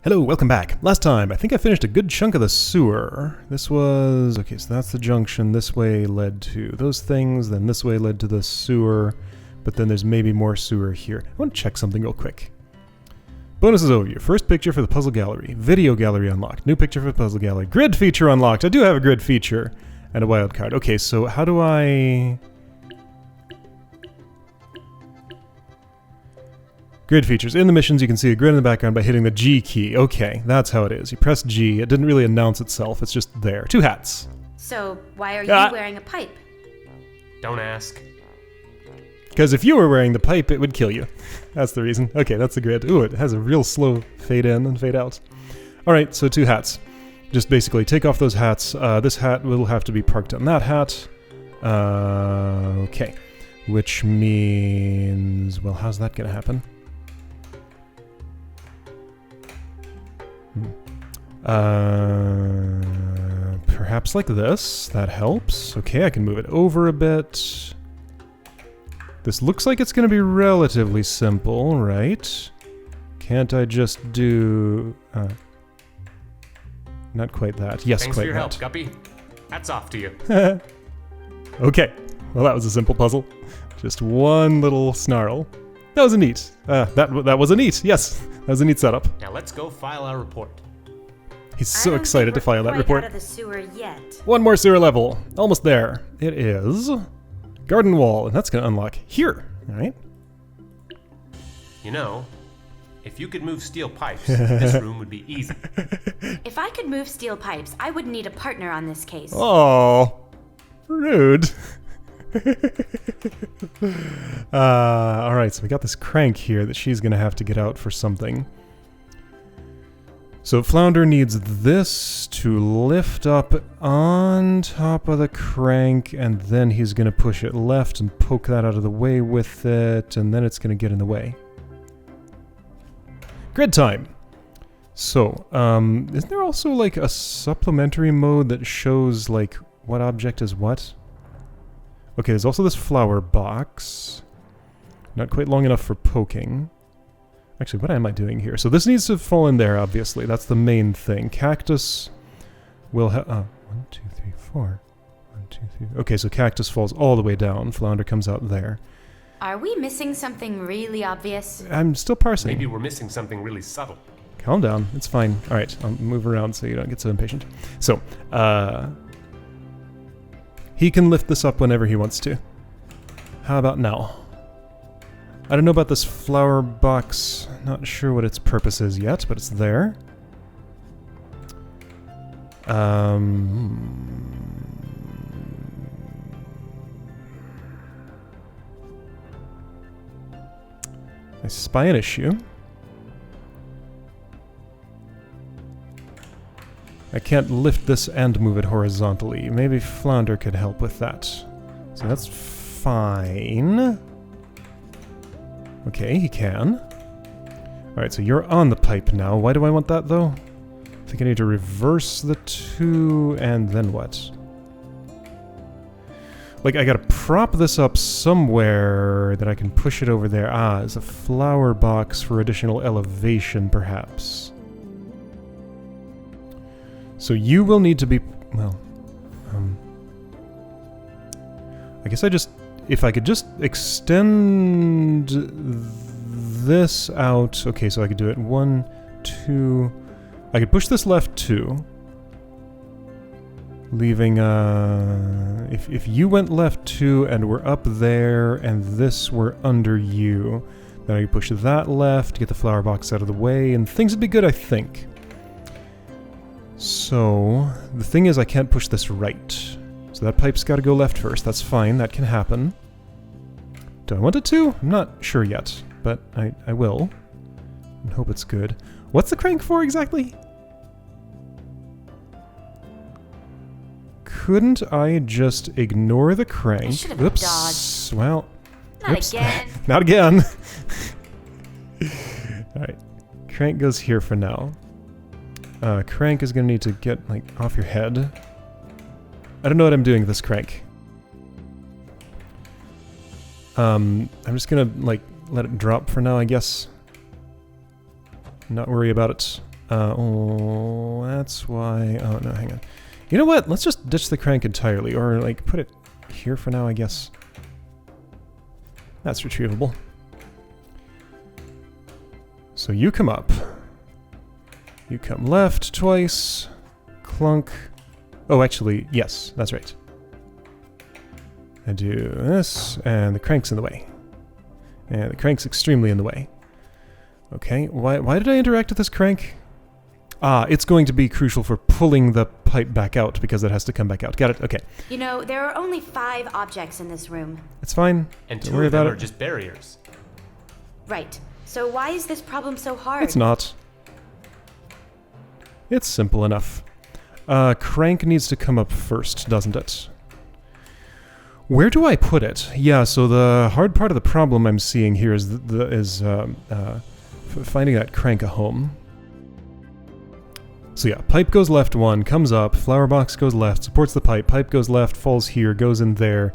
Hello, welcome back. Last time, I think I finished a good chunk of the sewer. This was... okay, so that's the junction. This way led to those things, then this way led to the sewer, but then there's maybe more sewer here. I want to check something real quick. Bonuses overview. First picture for the puzzle gallery. Video gallery unlocked. New picture for the puzzle gallery. Grid feature unlocked. I do have a grid feature. And a wild card. Okay, so how do I... Grid features. In the missions, you can see a grid in the background by hitting the G key. Okay, that's how it is. You press G. It didn't really announce itself. It's just there. 2 hats. So, why are you wearing a pipe? Don't ask. Because if you were wearing the pipe, it would kill you. That's the reason. Okay, that's the grid. Ooh, it has a real slow fade in and fade out. Alright, so 2 hats. Just basically take off those hats. This hat will have to be parked on that hat. Okay. Which means... well, how's that going to happen? Perhaps like this. That helps. Okay, I can move it over a bit. This looks like it's going to be relatively simple, right? Can't I just do... not quite that. Yes, Thanks quite for your that. help, Guppy. Hats off to you. Okay. Well, that was a simple puzzle. Just one little snarl. That was a neat. That was a neat. Yes, that was a neat setup. Now let's go file our report. He's so excited to file that report. Out of the sewer yet. One more sewer level. Almost there. It is garden wall, and that's going to unlock here. All right. You know, if you could move steel pipes, this room would be easy. If I could move steel pipes, I wouldn't need a partner on this case. Oh, rude. All right, so we got this crank here that she's going to have to get out for something. So Flounder needs this to lift up on top of the crank, and then he's going to push it left and poke that out of the way with it, and then it's going to get in the way. Grid time! So, isn't there also like a supplementary mode that shows like what object is what? Okay, there's also this flower box. Not quite long enough for poking. Actually, what am I doing here? So this needs to fall in there, obviously. That's the main thing. Cactus will have... 1, 2, 3, 4. 1, 2, 3... okay, so cactus falls all the way down. Flounder comes out there. Are we missing something really obvious? I'm still parsing. Maybe we're missing something really subtle. Calm down. It's fine. All right, I'll move around so you don't get so impatient. So, he can lift this up whenever he wants to. How about now? I don't know about this flower box. Not sure what its purpose is yet, but it's there. I spy an issue. I can't lift this and move it horizontally. Maybe Flounder could help with that. So that's fine. Okay, he can. Alright, so you're on the pipe now. Why do I want that, though? I think I need to reverse the 2, and then what? Like, I gotta prop this up somewhere that I can push it over there. Ah, it's a flower box for additional elevation, perhaps. So you will need to be... well, I guess I just... if I could just extend this out... okay, so I could do it 1, 2... I could push this left 2. Leaving, if you went left 2 and were up there, and this were under you, then I could push that left, get the flower box out of the way, and things would be good, I think. So, the thing is I can't push this right. So that pipe's gotta go left first. That's fine, that can happen. Do I want it to? I'm not sure yet, but I will. And hope it's good. What's the crank for exactly? Couldn't I just ignore the crank? I should have Oops. dodged. Well, Not oops. again. Not again. Alright. Crank goes here for now. Crank is gonna need to get, like, off your head. I don't know what I'm doing with this crank. I'm just gonna, like, let it drop for now, I guess. Not worry about it. Oh, that's why... Oh, no, hang on. You know what? Let's just ditch the crank entirely, or, like, put it here for now, I guess. That's retrievable. So you come up. You come left twice. Clunk. Oh, actually, yes, that's right. I do this, and the crank's in the way. And the crank's extremely in the way. Okay, why did I interact with this crank? Ah, it's going to be crucial for pulling the pipe back out, because it has to come back out. Got it? Okay. You know, there are only 5 objects in this room. It's fine. And Don't 2 worry of them about are it. just barriers. Right. So why is this problem so hard? It's not. It's simple enough. Crank needs to come up first, doesn't it? Where do I put it? Yeah, so the hard part of the problem I'm seeing here is finding that crank a home. So yeah, pipe goes left 1, comes up, flower box goes left, supports the pipe, pipe goes left, falls here, goes in there,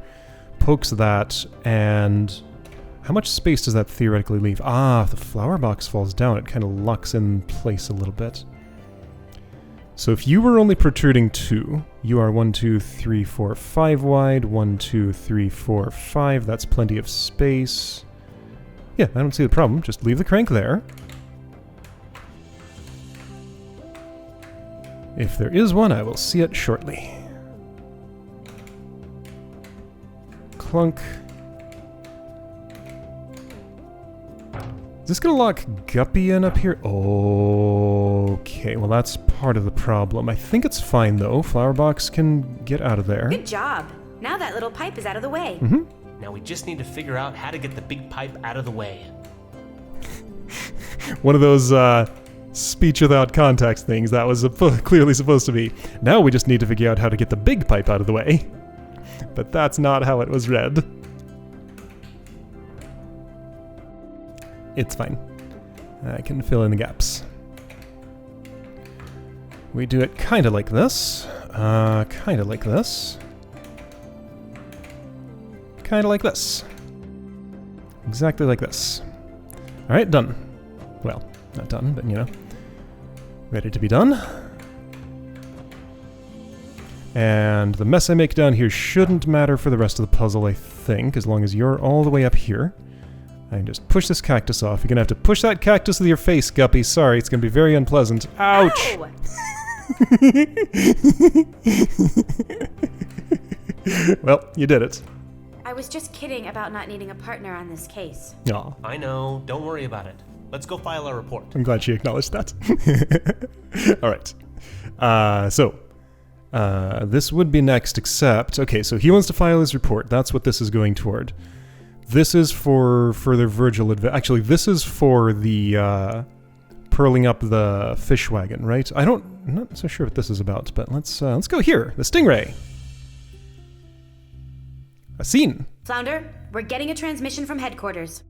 pokes that, and how much space does that theoretically leave? Ah, if the flower box falls down, it kind of locks in place a little bit. So if you were only protruding 2, you are 1, 2, 3, 4, 5 wide, 1, 2, 3, 4, 5, that's plenty of space. Yeah, I don't see the problem, just leave the crank there. If there is one, I will see it shortly. Clunk. Is this gonna lock Guppy in up here? Okay, well that's part of the problem. I think it's fine though. Flower box can get out of there. Good job. Now that little pipe is out of the way. Mm-hmm. Now we just need to figure out how to get the big pipe out of the way. One of those speech without context things that was clearly supposed to be. Now we just need to figure out how to get the big pipe out of the way. But that's not how it was read. It's fine. I can fill in the gaps. We do it kind of like this. Kind of like this. Kind of like this. Exactly like this. Alright, done. Well, not done, but you know. Ready to be done. And the mess I make down here shouldn't matter for the rest of the puzzle, I think, as long as you're all the way up here. I can just push this cactus off. You're gonna have to push that cactus with your face, Guppy. Sorry, it's gonna be very unpleasant. Ouch! Ow! Well, you did it. I was just kidding about not needing a partner on this case. Aw, I know, don't worry about it. Let's go file our report. I'm glad she acknowledged that. Alright. This would be next, except... Okay, so he wants to file his report. That's what this is going toward. This is for further Virgil advice. Actually, this is for the pearling up the fish wagon, right? I'm not so sure what this is about, but let's go here. The Stingray. A scene. Flounder, we're getting a transmission from headquarters.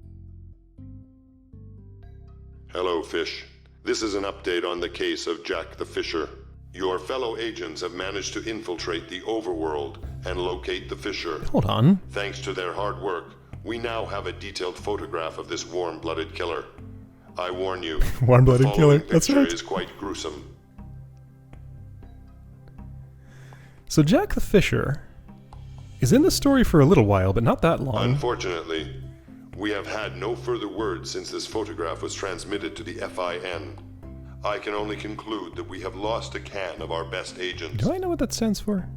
Hello, Fish. This is an update on the case of Jack the Fisher. Your fellow agents have managed to infiltrate the overworld and locate the Fisher. Hold on. Thanks to their hard work, we now have a detailed photograph of this warm-blooded killer. I warn you, Warm-blooded the killer. following That's picture right. is quite gruesome. So Jack the Fisher is in the story for a little while, but not that long. Unfortunately, we have had no further word since this photograph was transmitted to the FIN. I can only conclude that we have lost a can of our best agents. Do I know what that stands for?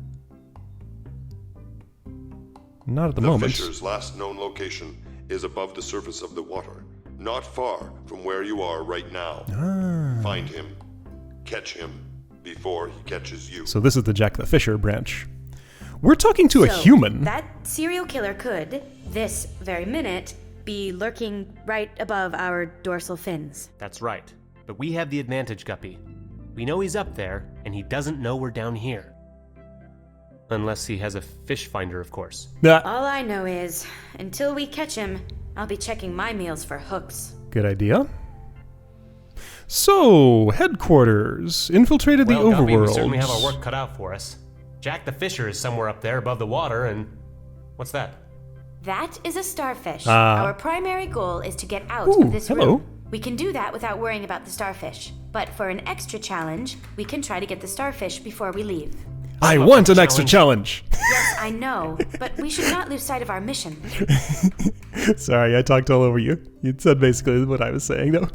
Not at the The moment. Fisher's last known location is above the surface of the water, not far from where you are right now. Ah. Find him. Catch him before he catches you. So this is the Jack the Fisher branch. We're talking to a So, human. That serial killer could, this very minute, be lurking right above our dorsal fins. That's right. But we have the advantage, Guppy. We know he's up there, and he doesn't know we're down here. Unless he has a fish finder, of course. Ah, All I know is, until we catch him, I'll be checking my meals for hooks. good idea. So, headquarters infiltrated the Well, Guppy, we overworld. certainly have our work cut out for us. Jack the Fisher is somewhere up there above the water, and... What's that? That is a starfish. Ah. Our primary goal is to get out Ooh, of this hello. room. We can do that without worrying about the starfish. But for an extra challenge, we can try to get the starfish before we leave. I want an extra challenge! Yes, I know, but we should not lose sight of our mission. Sorry, I talked all over you. You said basically what I was saying, though.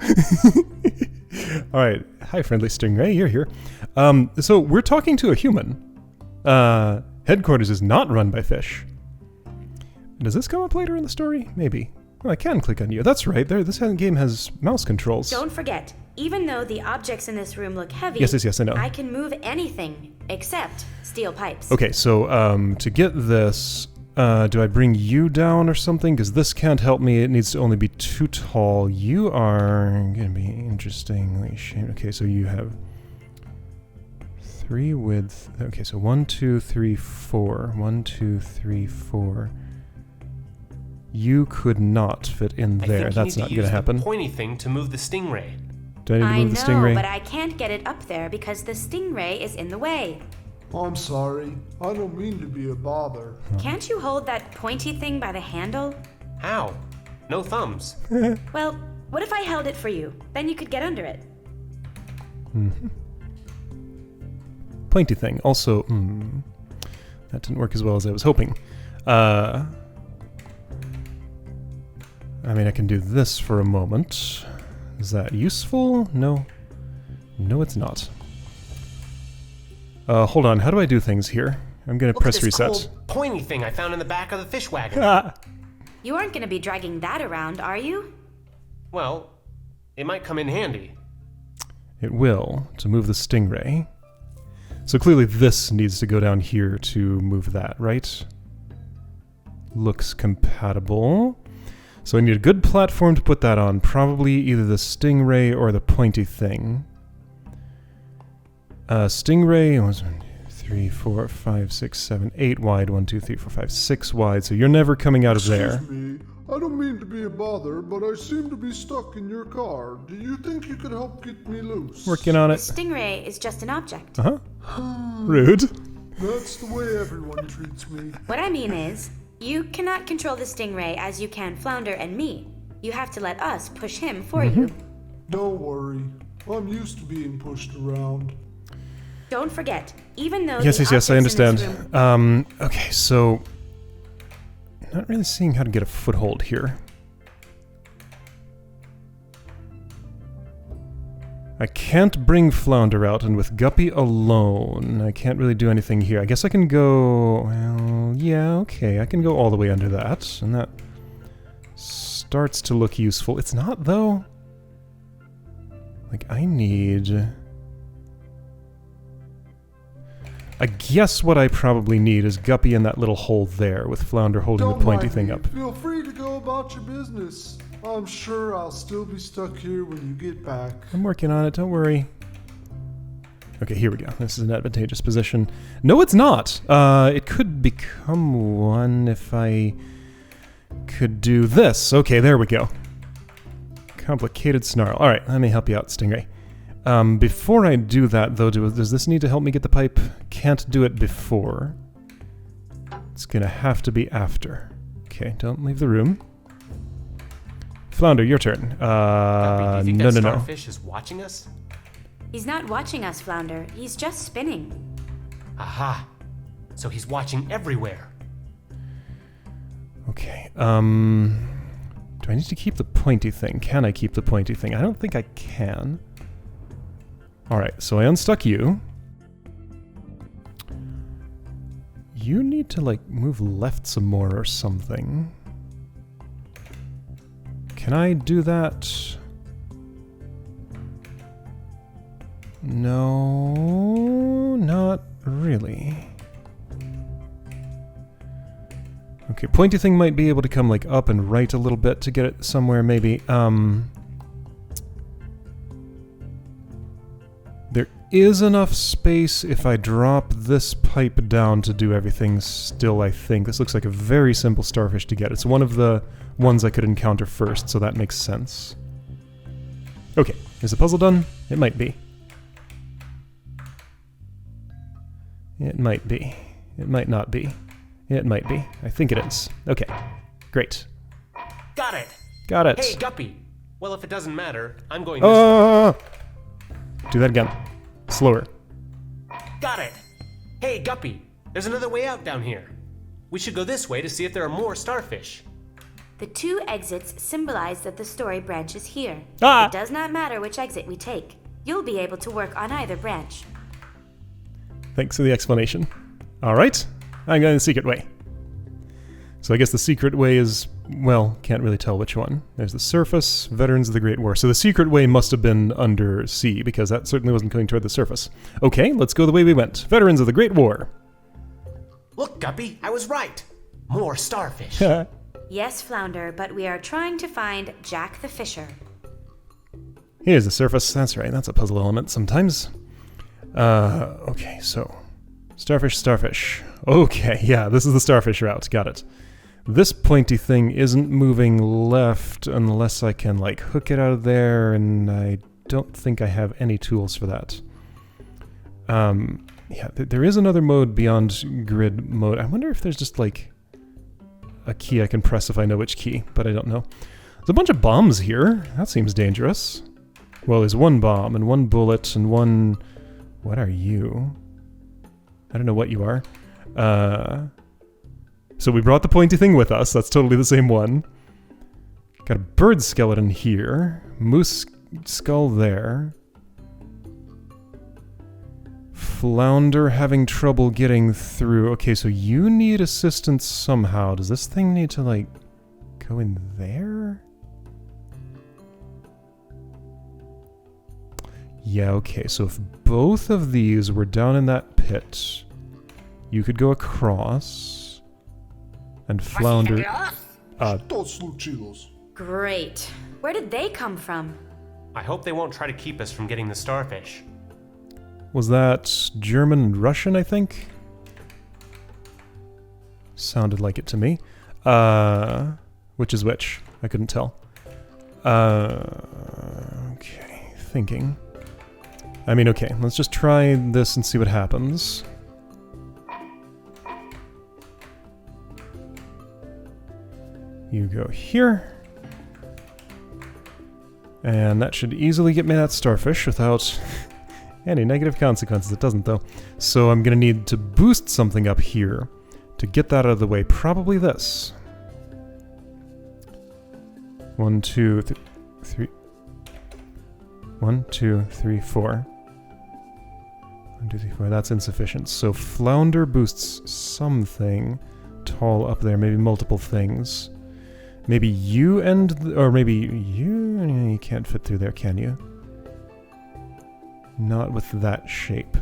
Alright, hi friendly Stingray, you're here. So we're talking to a human. Headquarters is not run by fish. Does this come up later in the story? Maybe. Oh, I can click on you. That's right, this game has mouse controls. Don't forget, even though the objects in this room look heavy, Yes, I know. I can move anything except steel pipes. Okay, so to get this, do I bring you down or something? Because this can't help me. It needs to only be too tall. You are going to be interestingly shaped. Okay, so you have 3 width. Okay, so 1, 2, 3, 4. 1, 2, 3, 4. You could not fit in there. That's not going to happen. The pointy thing to move the Stingray. Do I need to move the Stingray? I know, but I can't get it up there because the Stingray is in the way. I'm sorry. I don't mean to be a bother. Can't you hold that pointy thing by the handle? How? No thumbs. Well, what if I held it for you? Then you could get under it. Pointy thing. Also, that didn't work as well as I was hoping. I mean, I can do this for a moment. Is that useful? No. No, it's not. Hold on. How do I do things here? I'm gonna press reset. Look at this cool pointy thing I found in the back of the fish wagon. You aren't going to be dragging that around, are you? Well, it might come in handy. It will, to move the Stingray. So clearly this needs to go down here to move that, right? Looks compatible. So I need a good platform to put that on. Probably either the Stingray or the pointy thing. Stingray was 3, 4, 5, 6, 7, 8 wide. 1, 2, 3, 4, 5, 6 wide. So you're never coming out of there. Excuse me. I don't mean to be a bother, but I seem to be stuck in your car. Do you think you could help get me loose? Working on The it. Stingray is just an object. Rude. That's the way everyone treats me. What I mean is, you cannot control the Stingray as you can Flounder and me. You have to let us push him for you. Don't worry. I'm used to being pushed around. Don't forget, even though Yes, the I objects in understand. this room- Okay, so... Not really seeing how to get a foothold here. I can't bring Flounder out, and with Guppy alone, I can't really do anything here. I guess I can go... Well, yeah, okay, I can go all the way under that, and that starts to look useful. It's not, though. Like, I need... I guess what I probably need is Guppy in that little hole there, with Flounder holding Don't the pointy mind thing me. up. Feel free to go about your business. I'm sure I'll still be stuck here when you get back. I'm working on it, don't worry. Okay, here we go. This is an advantageous position. No, it's not! It could become one if I could do this. Okay, there we go. Complicated snarl. Alright, let me help you out, Stingray. Before I do that, though, does this need to help me get the pipe? Can't do it before. It's gonna have to be after. Okay, don't leave the room. Flounder, your turn. Guppy, do you think that no. Starfish is watching us? He's not watching us, Flounder. He's just spinning. Aha! So he's watching everywhere. Okay, do I need to keep the pointy thing? Can I keep the pointy thing? I don't think I can. Alright, so I unstuck you. You need to, like, move left some more or something. Can I do that? No, not really. Okay, pointy thing might be able to come, like, up and right a little bit to get it somewhere, maybe. There is enough space if I drop this pipe down to do everything still, I think. This looks like a very simple starfish to get. It's one of the ones I could encounter first, so that makes sense. Okay, is the puzzle done? It might be. It might be. It might not be. It might be. I think it is. Okay, great. Got it! Got it. Hey, Guppy! Well, if it doesn't matter, I'm going this way. Do that again. Slower. Got it! Hey, Guppy, there's another way out down here. We should go this way to see if there are more starfish. The 2 exits symbolize that the story branches here. Ah! It does not matter which exit we take. You'll be able to work on either branch. Thanks for the explanation. Alright, I'm going the secret way. So I guess the secret way is, well, can't really tell which one. There's the surface, Veterans of the Great War. So the secret way must have been under sea, because that certainly wasn't going toward the surface. Okay, let's go the way we went. Veterans of the Great War. Look, Guppy, I was right. More starfish. Yes, Flounder, but we are trying to find Jack the Fisher. Here's the surface. That's right, that's a puzzle element sometimes. Okay, so... Starfish. Okay, yeah, this is the starfish route. Got it. This pointy thing isn't moving left unless I can, like, hook it out of there, and I don't think I have any tools for that. Yeah, there is another mode beyond grid mode. I wonder if there's just, like, a key I can press if I know which key, but I don't know. There's a bunch of bombs here. That seems dangerous. Well, there's 1 bomb, and 1 bullet, and 1... What are you? I don't know what you are. So we brought the pointy thing with us. That's totally the same one. Got a bird skeleton here. Moose skull there. Flounder having trouble getting through. Okay, so you need assistance somehow. Does this thing need to, like, go in there? Yeah, okay, so if both of these were down in that pit, you could go across, and Flounder... Those luchidos. Great. Where did they come from? I hope they won't try to keep us from getting the starfish. Was that German and Russian, I think? Sounded like it to me. Which is which? I couldn't tell. Okay, thinking. I mean, okay, let's just try this and see what happens. You go here. And that should easily get me that starfish without any negative consequences. It doesn't, though. So I'm going to need to boost something up here to get that out of the way. Probably this. 1, 2, 3. 1, 2, 3, 4. 1, 2, 3, 4. That's insufficient. So Flounder boosts something tall up there. Maybe multiple things. Maybe you or maybe you... You can't fit through there, can you? Not with that shape.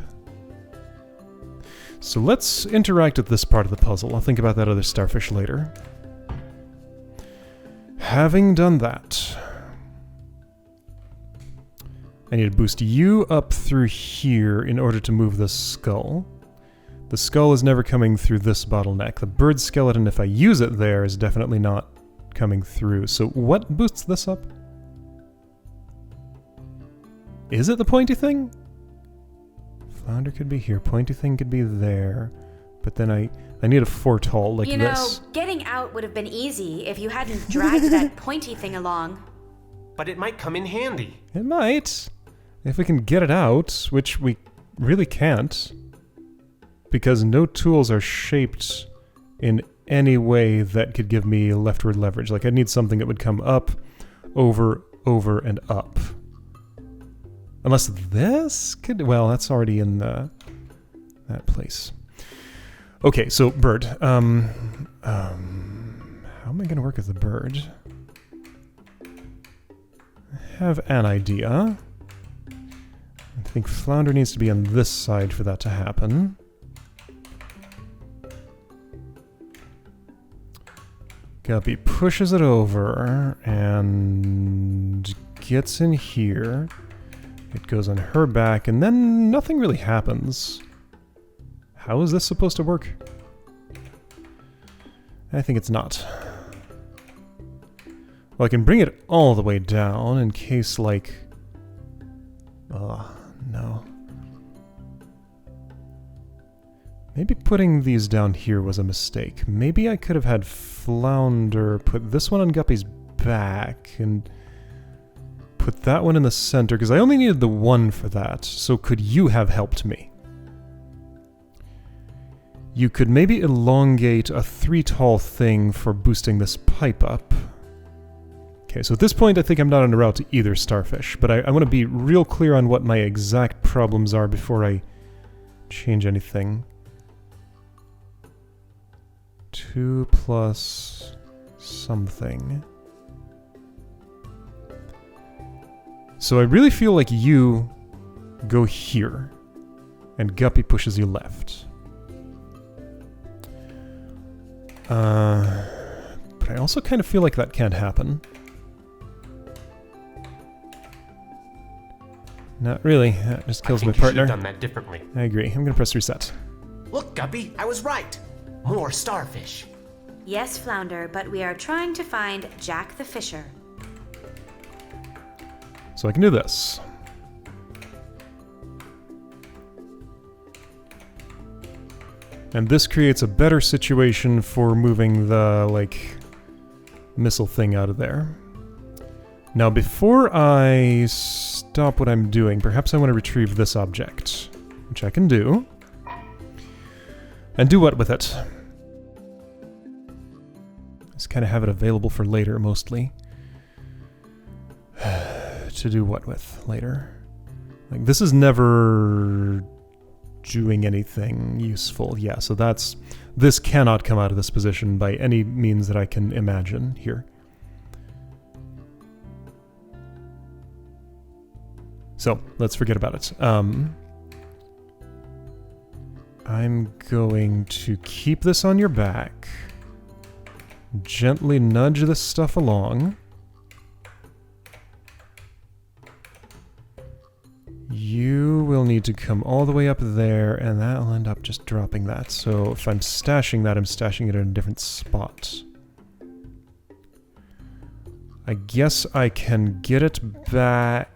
So let's interact with this part of the puzzle. I'll think about that other starfish later. Having done that, I need to boost you up through here in order to move the skull. The skull is never coming through this bottleneck. The bird skeleton, if I use it there, is definitely not coming through. So what boosts this up? Is it the pointy thing? Flounder could be here. Pointy thing could be there. But then I need a fortall like this. You know, getting out would have been easy if you hadn't dragged that pointy thing along. But it might come in handy. It might. If we can get it out, which we really can't. Because no tools are shaped in any way that could give me leftward leverage. Like, I need something that would come up, over, and up. Unless this could... Well, that's already in that place. Okay, so bird. How am I going to work with the bird? I have an idea. I think Flounder needs to be on this side for that to happen. Guppy pushes it over and gets in here. It goes on her back, and then nothing really happens. How is this supposed to work? I think it's not. Well, I can bring it all the way down in case, like... no. Maybe putting these down here was a mistake. Maybe I could have had Flounder put this one on Guppy's back, and put that one in the center, because I only needed the one for that. So could you have helped me? You could maybe elongate a 3 tall thing for boosting this pipe up. Okay, so at this point I think I'm not on a route to either Starfish, but I want to be real clear on what my exact problems are before I change anything. 2 plus something. So I really feel like you go here, and Guppy pushes you left. But I also kind of feel like that can't happen. Not really. That just kills my partner. I think you should have done that differently. I agree. I'm gonna press reset. Look, Guppy, I was right. More starfish. Yes, Flounder, but we are trying to find Jack the Fisher. So I can do this. And this creates a better situation for moving the, like, missile thing out of there. Now, before I stop what I'm doing, perhaps I want to retrieve this object, which I can do. And do what with it? Just kind of have it available for later, mostly. To do what with later? Like, this is never doing anything useful. Yeah, so that's... This cannot come out of this position by any means that I can imagine here. So, let's forget about it. I'm going to keep this on your back. Gently nudge this stuff along. You will need to come all the way up there, and that'll end up just dropping that. So if I'm stashing that, I'm stashing it in a different spot. I guess I can get it back.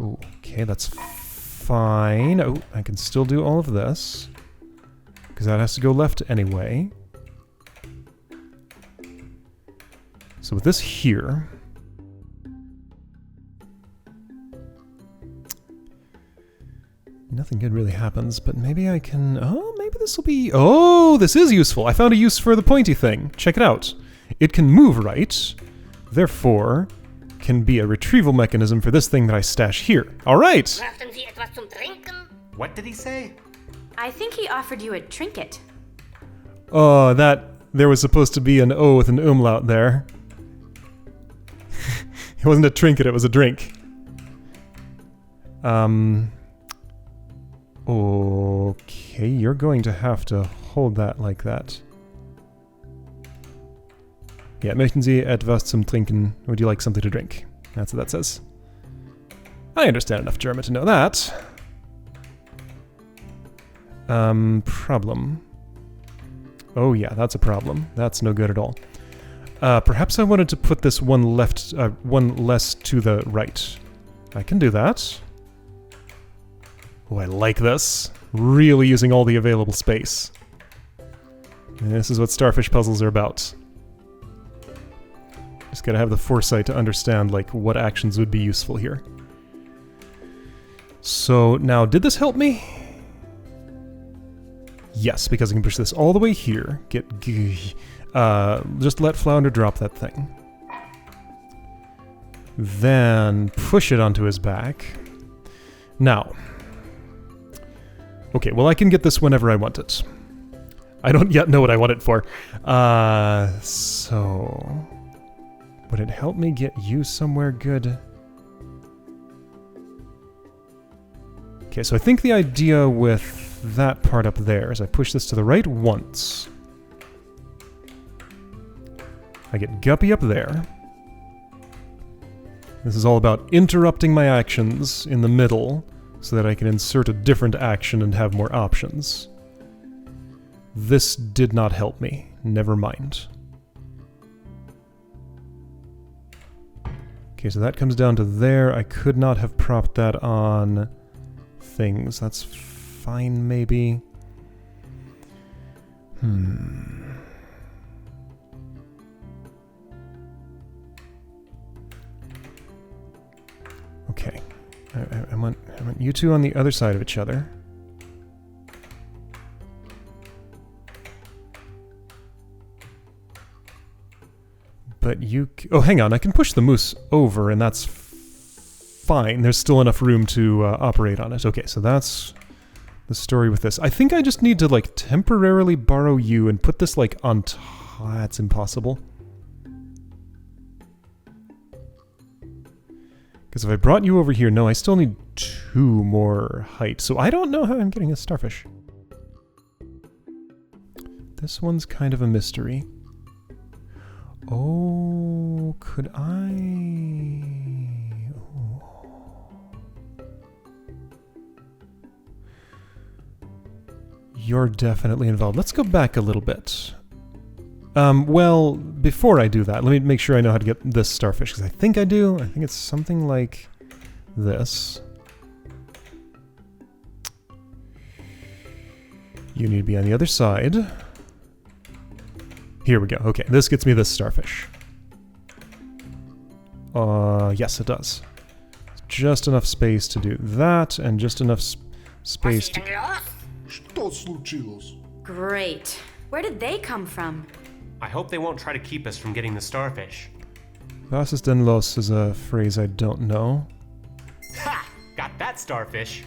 Ooh, okay, that's fine. Oh, I can still do all of this, because that has to go left anyway. So with this here... Nothing good really happens, but maybe I can... Oh, maybe this will be... Oh, this is useful! I found a use for the pointy thing. Check it out. It can move right, therefore can be a retrieval mechanism for this thing that I stash here. Alright! What did he say? I think he offered you a trinket. Oh, that... There was supposed to be an O with an umlaut there. It wasn't a trinket, it was a drink. Okay, you're going to have to hold that like that. Yeah, möchten Sie etwas zum Trinken? Would you like something to drink? That's what that says. I understand enough German to know that. Problem. Oh yeah, that's a problem. That's no good at all. Perhaps I wanted to put this one less to the right. I can do that. Oh, I like this. Really using all the available space. And this is what Starfish puzzles are about. Just gotta have the foresight to understand, like, what actions would be useful here. So, now, did this help me? Yes, because I can push this all the way here. Just let Flounder drop that thing. Then push it onto his back. Now... Okay, well I can get this whenever I want it. I don't yet know what I want it for. So... Would it help me get you somewhere good? Okay, so I think the idea with that part up there is I push this to the right once. I get Guppy up there. This is all about interrupting my actions in the middle, so that I can insert a different action and have more options. This did not help me. Never mind. Okay, so that comes down to there. I could not have propped that on things. That's fine, maybe. Okay. I want you two on the other side of each other. But you... Oh, hang on. I can push the moose over, and that's fine. There's still enough room to operate on it. Okay, so that's the story with this. I think I just need to, like, temporarily borrow you and put this, like, on top. That's impossible. Because if I brought you over here... No, I still need 2 more height. So I don't know how I'm getting a starfish. This one's kind of a mystery. Oh, could I... Oh. You're definitely involved. Let's go back a little bit. Well, before I do that, let me make sure I know how to get this starfish, because I think I do. I think it's something like this. You need to be on the other side. Here we go. Okay, this gets me this starfish. Yes, it does. Just enough space to do that, and just enough space to... Что случилось? Great. Where did they come from? I hope they won't try to keep us from getting the starfish. Was ist denn los is a phrase I don't know. Ha! Got that starfish.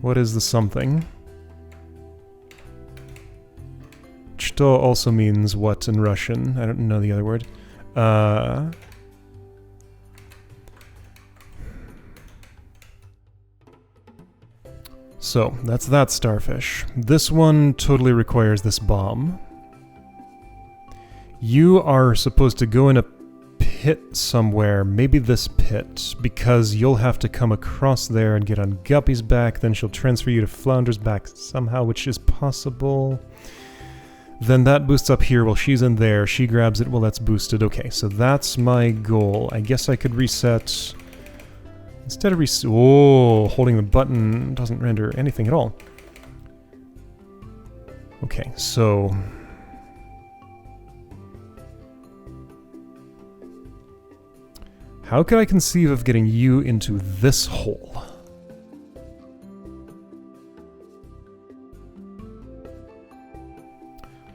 What is the something? Что also means what in Russian. I don't know the other word. So, that's that starfish. This one totally requires this bomb. You are supposed to go in a pit somewhere, maybe this pit, because you'll have to come across there and get on Guppy's back, then she'll transfer you to Flounder's back somehow, which is possible. Then that boosts up here while she's in there, she grabs it while that's boosted. Okay, so that's my goal. I guess I could reset... Instead of holding the button doesn't render anything at all. Okay, so... How could I conceive of getting you into this hole?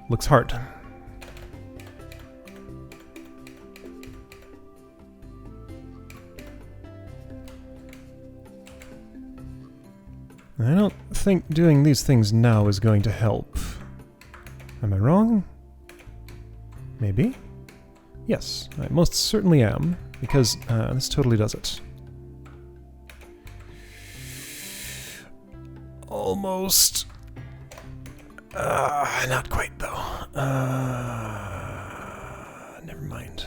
Looks hard. I don't think doing these things now is going to help. Am I wrong? Maybe? Yes, I most certainly am, because this totally does it. Almost. Not quite, though. Never mind.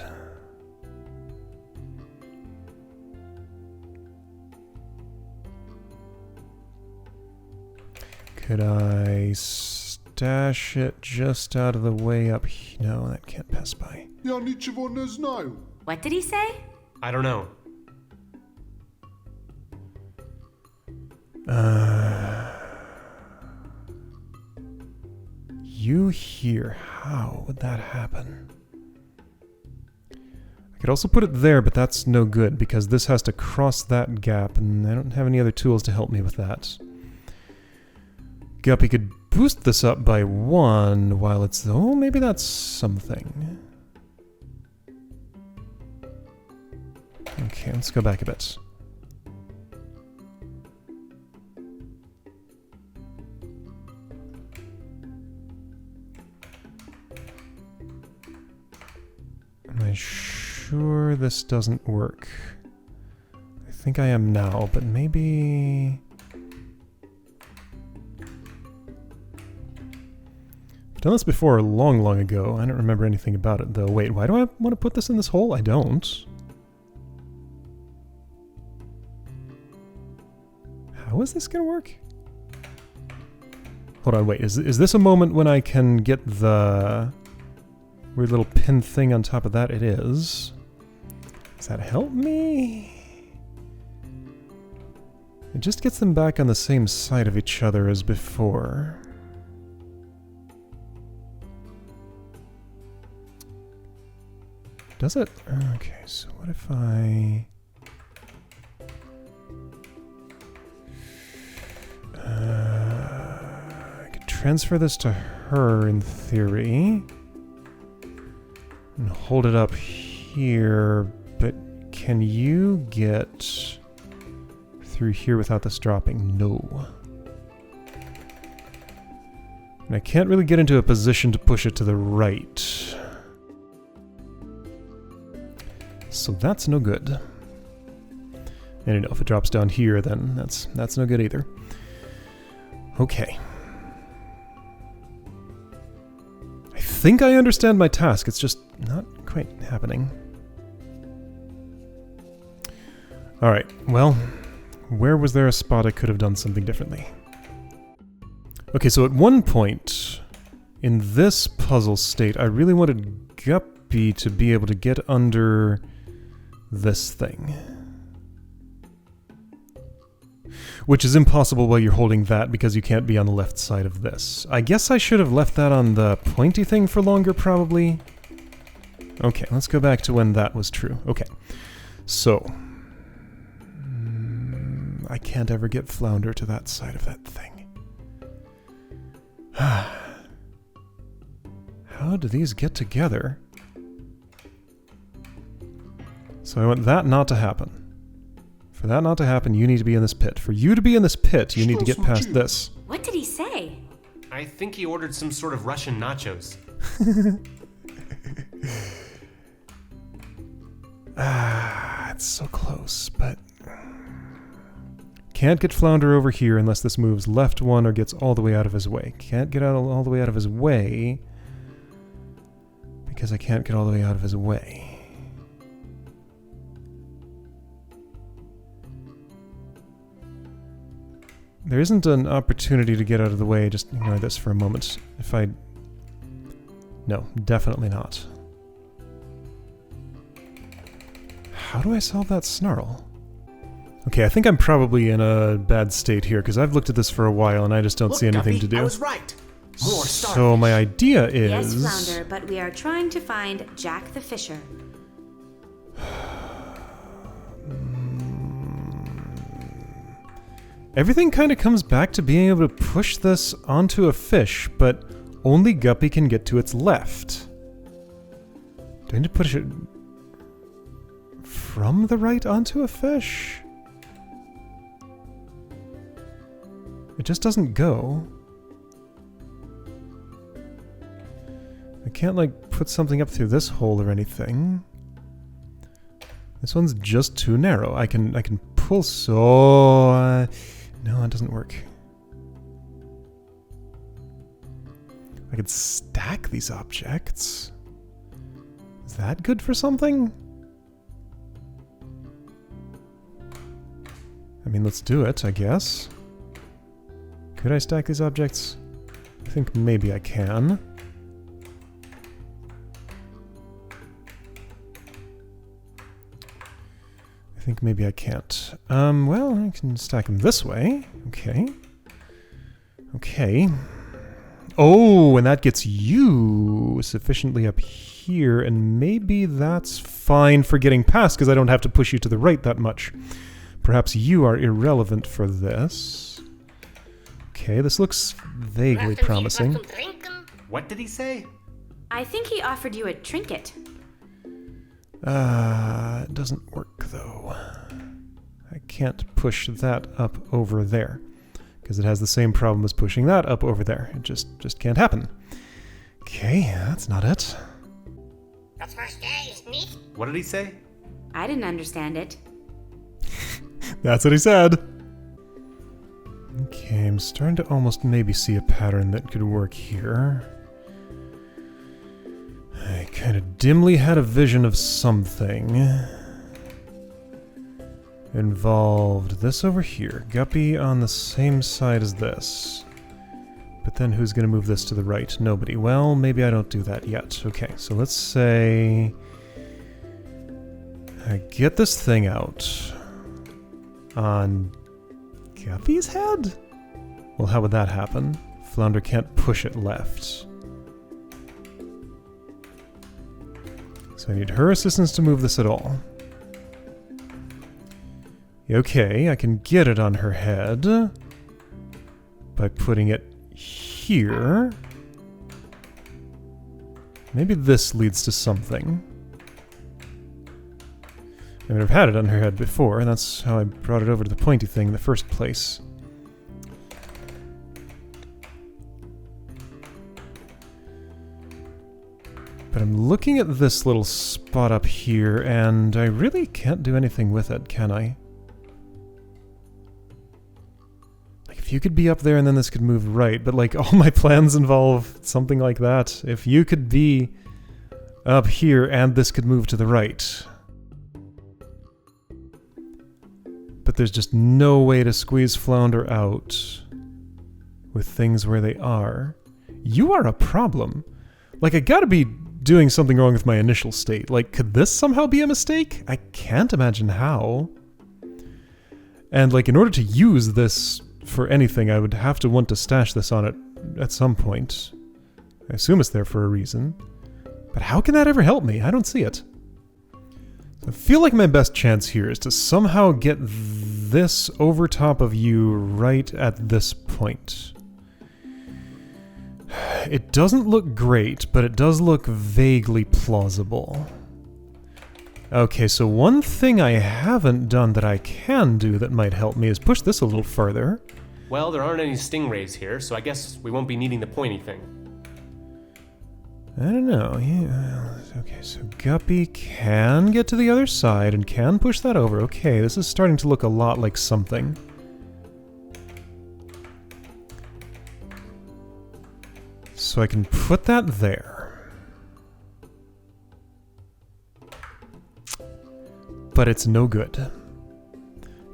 Could I stash it just out of the way up? No, that can't pass by. Я ничего не знаю. What did he say? I don't know. You here? How would that happen? I could also put it there, but that's no good because this has to cross that gap, and I don't have any other tools to help me with that. Guppy could boost this up by 1 while it's... Oh, maybe that's something. Okay, let's go back a bit. Am I sure this doesn't work? I think I am now, but maybe... I've done this before long, long ago. I don't remember anything about it, though. Wait, why do I want to put this in this hole? I don't. How is this gonna work? Hold on, wait. Is this a moment when I can get the weird little pin thing on top of that? It is. Does that help me? It just gets them back on the same side of each other as before. Does it? Okay, so what if I... transfer this to her in theory. And hold it up here, but can you get through here without this dropping? No. And I can't really get into a position to push it to the right. So that's no good. And you know, if it drops down here, then that's no good either. Okay. I think I understand my task, it's just not quite happening. Alright, well, where was there a spot I could have done something differently? Okay, so at one point in this puzzle state, I really wanted Guppy to be able to get under this thing. Which is impossible while you're holding that because you can't be on the left side of this. I guess I should have left that on the pointy thing for longer, probably. Okay, let's go back to when that was true. Okay, so... I can't ever get Flounder to that side of that thing. How do these get together? So I want that not to happen. For that not to happen, you need to be in this pit. For you to be in this pit, you need to get past this. What did he say? I think he ordered some sort of Russian nachos. It's so close, but... Can't get Flounder over here unless this moves left one or gets all the way out of his way. Can't get all the way out of his way because I can't get all the way out of his way. There isn't an opportunity to get out of the way, just ignore this for a moment. If I... No, definitely not. How do I solve that snarl? Okay, I think I'm probably in a bad state here, because I've looked at this for a while and I just don't see anything to do. I was right. More starfish. So my idea is... Yes, Flounder, but we are trying to find Jack the Fisher. Everything kind of comes back to being able to push this onto a fish, but only Guppy can get to its left. Do I need to push it from the right onto a fish? It just doesn't go. I can't, like, put something up through this hole or anything. This one's just too narrow. I can pull so... no, it doesn't work. I could stack these objects. Is that good for something? I mean, let's do it, I guess. Could I stack these objects? I think maybe I can. I think maybe I can't. Well, I can stack them this way. Okay. Okay. Oh, and that gets you sufficiently up here, and maybe that's fine for getting past, because I don't have to push you to the right that much. Perhaps you are irrelevant for this. Okay, this looks vaguely promising. What did he say? I think he offered you a trinket. It doesn't work, though. I can't push that up over there, because it has the same problem as pushing that up over there. It just can't happen. Okay, that's not it. What did he say? I didn't understand it. That's what he said. Okay, I'm starting to almost maybe see a pattern that could work here. I kind of dimly had a vision of something. Involved this over here. Guppy on the same side as this. But then who's going to move this to the right? Nobody. Well, maybe I don't do that yet. Okay, so let's say... I get this thing out on Guppy's head? Well, how would that happen? Flounder can't push it left. So I need her assistance to move this at all. Okay, I can get it on her head by putting it here. Maybe this leads to something. I mean, I've had it on her head before, and that's how I brought it over to the pointy thing in the first place. But I'm looking at this little spot up here, and I really can't do anything with it, can I? Like, if you could be up there and then this could move right, but like, all my plans involve something like that. If you could be up here and this could move to the right. But there's just no way to squeeze Flounder out with things where they are. You are a problem. Like, I gotta be doing something wrong with my initial state. Like, could this somehow be a mistake? I can't imagine how. And, like, in order to use this for anything, I would have to want to stash this on it at some point. I assume it's there for a reason. But how can that ever help me? I don't see it. I feel like my best chance here is to somehow get this over top of you right at this point. It doesn't look great, but it does look vaguely plausible. Okay, so one thing I haven't done that I can do that might help me is push this a little further. Well, there aren't any stingrays here, so I guess we won't be needing the pointy thing. I don't know. Yeah. Okay, so Guppy can get to the other side and can push that over. Okay, this is starting to look a lot like something. So I can put that there. But it's no good.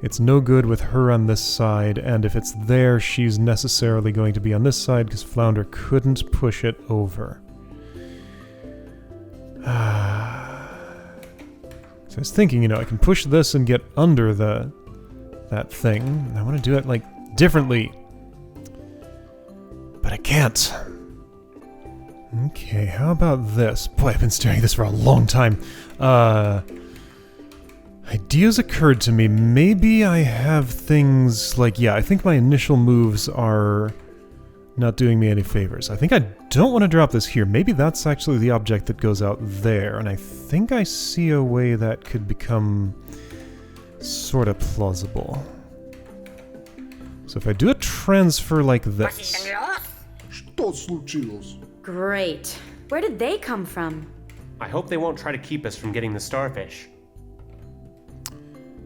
It's no good with her on this side, and if it's there, she's necessarily going to be on this side because Flounder couldn't push it over. So I was thinking, you know, I can push this and get under that thing. I want to do it, like, differently. But I can't. Okay, how about this? Boy, I've been staring at this for a long time. Ideas occurred to me. Maybe I have things like... Yeah, I think my initial moves are not doing me any favors. I think I don't want to drop this here. Maybe that's actually the object that goes out there, and I think I see a way that could become sort of plausible. So if I do a transfer like this... Что случилось? Great. Where did they come from? I hope they won't try to keep us from getting the starfish.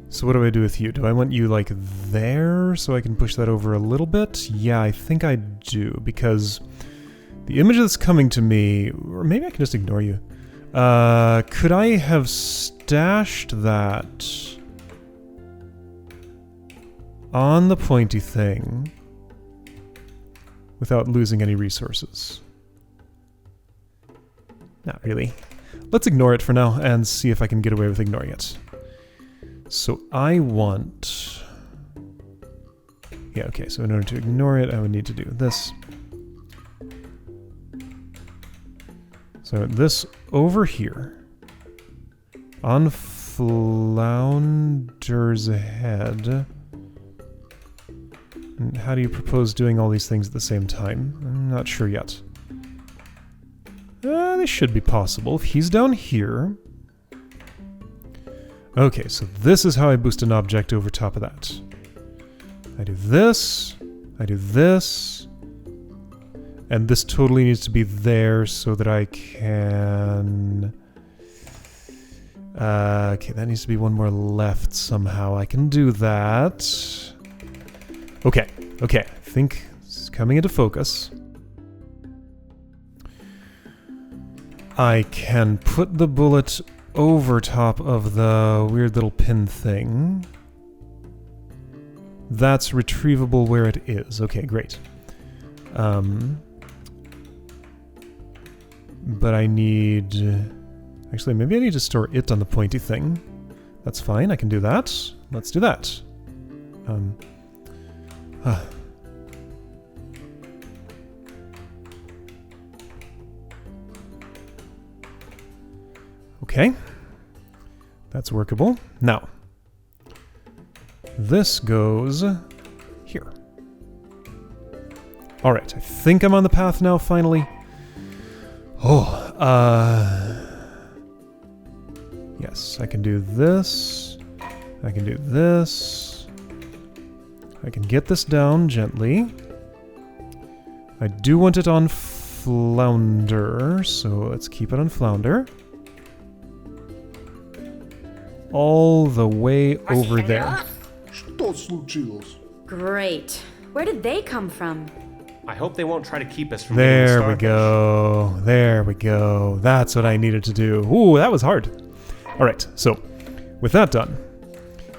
So what do I do with you? Do I want you, like, there so I can push that over a little bit? Yeah, I think I do, because the image that's coming to me... Or maybe I can just ignore you. Could I have stashed that on the pointy thing without losing any resources? Not really. Let's ignore it for now and see if I can get away with ignoring it. So I want... Yeah, okay, so in order to ignore it, I would need to do this. So this over here, on Flounder's head. And how do you propose doing all these things at the same time? I'm not sure yet. This should be possible. If he's down here... Okay, so this is how I boost an object over top of that. I do this, and this totally needs to be there so that I can... okay, that needs to be one more left somehow. I can do that. Okay, I think it's coming into focus. I can put the bullet over top of the weird little pin thing. That's retrievable where it is. Okay, great. But I need... Actually, maybe I need to store it on the pointy thing. That's fine, I can do that. Let's do that. Okay. That's workable. Now, this goes here. Alright, I think I'm on the path now, finally. Yes, I can do this. I can do this. I can get this down gently. I do want it on flounder, so let's keep it on flounder. All the way over there. Что случилось? Great. Where did they come from? I hope they won't try to keep us from There getting we starfish. go. There we go. That's what I needed to do. Ooh, that was hard. Alright, so with that done,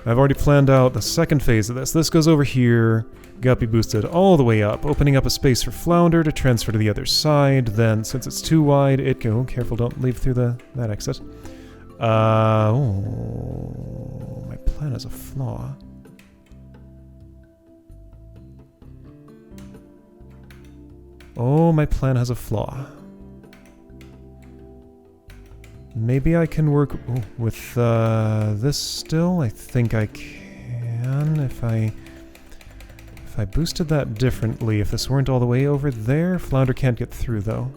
I've already planned out the second phase of this. This goes over here, guppy boosted all the way up, opening up a space for flounder to transfer to the other side. Then, since it's too wide, it go. Oh, careful, don't leave through that exit. Oh, my plan has a flaw. Oh, my plan has a flaw. Maybe I can work with this still. I think I can if I boosted that differently. If this weren't all the way over there, flounder can't get through though.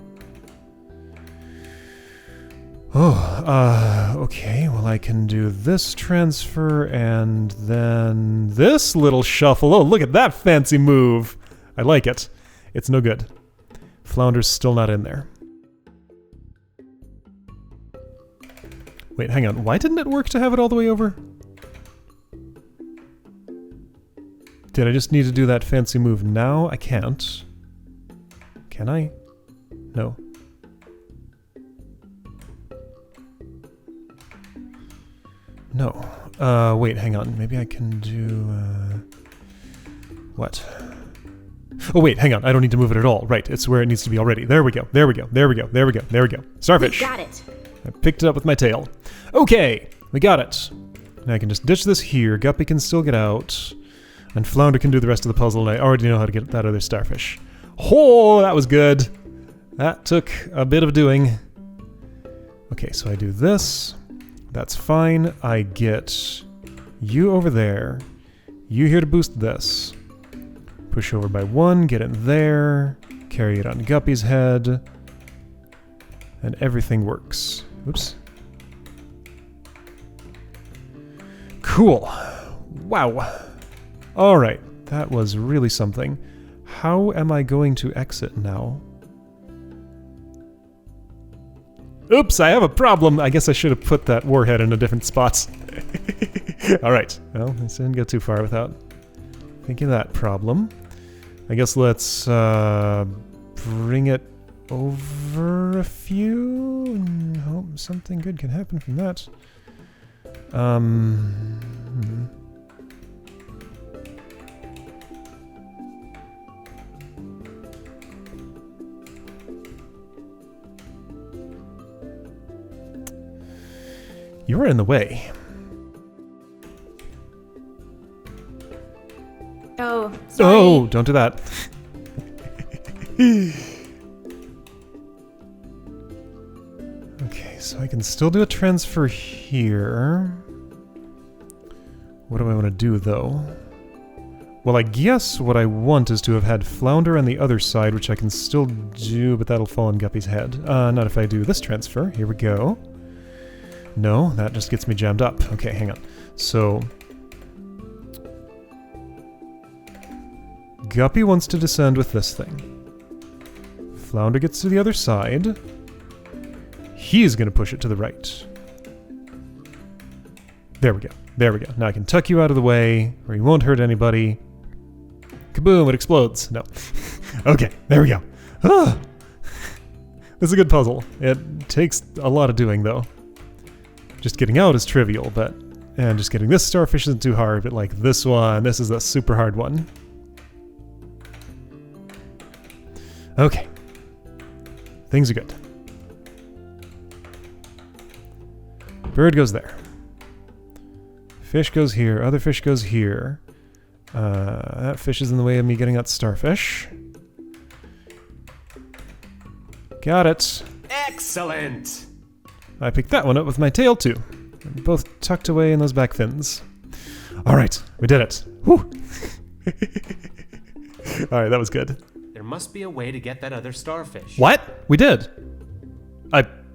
Oh, okay. Well, I can do this transfer and then this little shuffle. Oh, look at that fancy move. I like it. It's no good. Flounder's still not in there. Wait, hang on. Why didn't it work to have it all the way over? Did I just need to do that fancy move now? I can't. Can I? No. No. Wait, hang on. Maybe I can do, what? Oh, wait, hang on. I don't need to move it at all. Right, it's where it needs to be already. There we go. There we go. There we go. There we go. There we go. Starfish. We got it. I picked it up with my tail. Okay, we got it. Now I can just ditch this here. Guppy can still get out. And Flounder can do the rest of the puzzle, and I already know how to get that other starfish. Oh, that was good. That took a bit of doing. Okay, so I do this. That's fine. I get you over there. You here to boost this. Push over by one, get it there. Carry it on Guppy's head. And everything works. Oops. Cool. Wow. Alright, that was really something. How am I going to exit now? Oops, I have a problem. I guess I should have put that warhead in a different spot. Alright, well, I didn't get too far without thinking of that problem. I guess let's bring it over a few and hope something good can happen from that. You were in the way. Oh, sorry. Oh, don't do that. Okay, so I can still do a transfer here. What do I want to do, though? Well, I guess what I want is to have had Flounder on the other side, which I can still do, but that'll fall on Guppy's head. Not if I do this transfer. Here we go. No, that just gets me jammed up. Okay, hang on. So Guppy wants to descend with this thing. Flounder gets to the other side. He's going to push it to the right. There we go. There we go. Now I can tuck you out of the way, where you won't hurt anybody. Kaboom, it explodes. No. Okay, there we go. Ah! This is a good puzzle. It takes a lot of doing, though. Just getting out is trivial, but... And just getting this starfish isn't too hard, but like this one, this is a super hard one. Okay. Things are good. Bird goes there. Fish goes here. Other fish goes here. That fish is in the way of me getting that starfish. Got it. Excellent! I picked that one up with my tail too. Both tucked away in those back fins. Alright, we did it. Whew! Alright, that was good. There must be a way to get that other starfish. What? We did.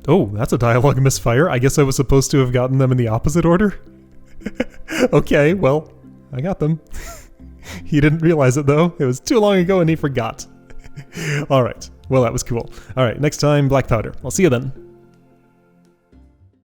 Oh, that's a dialogue misfire. I guess I was supposed to have gotten them in the opposite order? Okay, well, I got them. He didn't realize it, though. It was too long ago and he forgot. Alright, well, that was cool. Alright, next time, black powder. I'll see you then.